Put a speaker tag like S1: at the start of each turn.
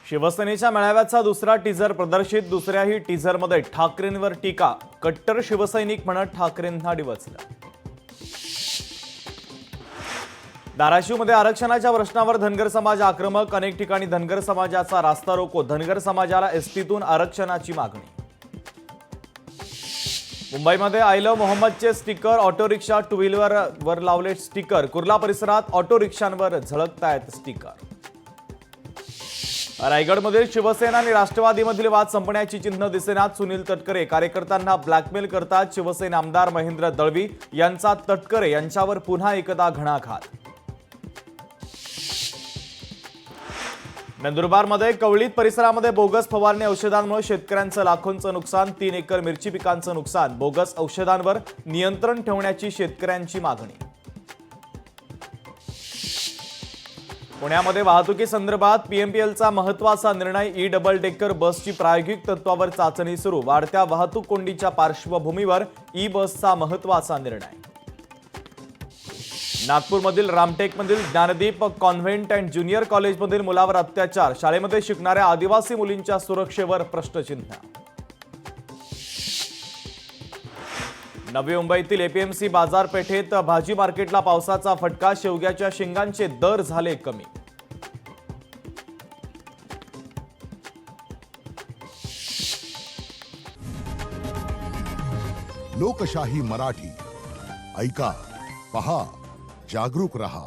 S1: शिवसेनेच्या मेळाव्याचा दुसरा टीझर प्रदर्शित। दुसऱ्याही टीझरमध्ये ठाकरेंवर टीका। कट्टर शिवसैनिक म्हणत ठाकरेंना डिवचलं। धाराशिवमध्ये आरक्षणाच्या प्रश्नावर धनगर समाज आक्रमक। अनेक ठिकाणी धनगर समाजाचा रास्ता रोको। धनगर समाजाला एसटीतून आरक्षणाची मागणी। मुंबईमध्ये आय लव्ह मोहम्मदचे स्टिकर। ऑटो रिक्षा टू व्हीलरवर लावले स्टिकर। कुर्ला परिसरात ऑटो रिक्षांवर झळकतायत स्टिकर। रायगडमध्ये शिवसेना आणि राष्ट्रवादीमधील वाद संपण्याची चिन्ह दिसेनात। सुनील तटकरे कार्यकर्त्यांना ब्लॅकमेल करतात। शिवसेना आमदार महेंद्र दळवी यांचा तटकरे यांच्यावर पुन्हा एकदा घणाघात। नंदुरबारमध्ये कवळीत परिसरामध्ये बोगस फवारणी औषधांमुळे शेतकऱ्यांचं लाखोंचं नुकसान। 3 एकर मिरची पिकांचं नुकसान। बोगस औषधांवर नियंत्रण ठेवण्याची शेतकऱ्यांची मागणी। पुण्यामध्ये वाहतुकीसंदर्भात पीएमपीएलचा महत्त्वाचा निर्णय। ई डबल डेकर बसची प्रायोगिक तत्वावर चाचणी सुरू। वाढत्या वाहतूक कोंडीच्या पार्श्वभूमीवर ई बसचा महत्त्वाचा निर्णय। नागपूरमधील रामटेकमधील ज्ञानदीप कॉन्व्हेंट अँड ज्युनियर कॉलेजमधील मुलावर अत्याचार। शाळेमध्ये शिकणाऱ्या आदिवासी मुलींच्या सुरक्षेवर प्रश्नचिन्ह। नवी मुंबईतील एपीएमसी बाजारपेठेत भाजी मार्केटला पावसाचा फटका। शेवग्याच्या शेंगांचे दर झाले कमी।
S2: लोकशाही मराठी ऐका, पहा, जागरूक रहा।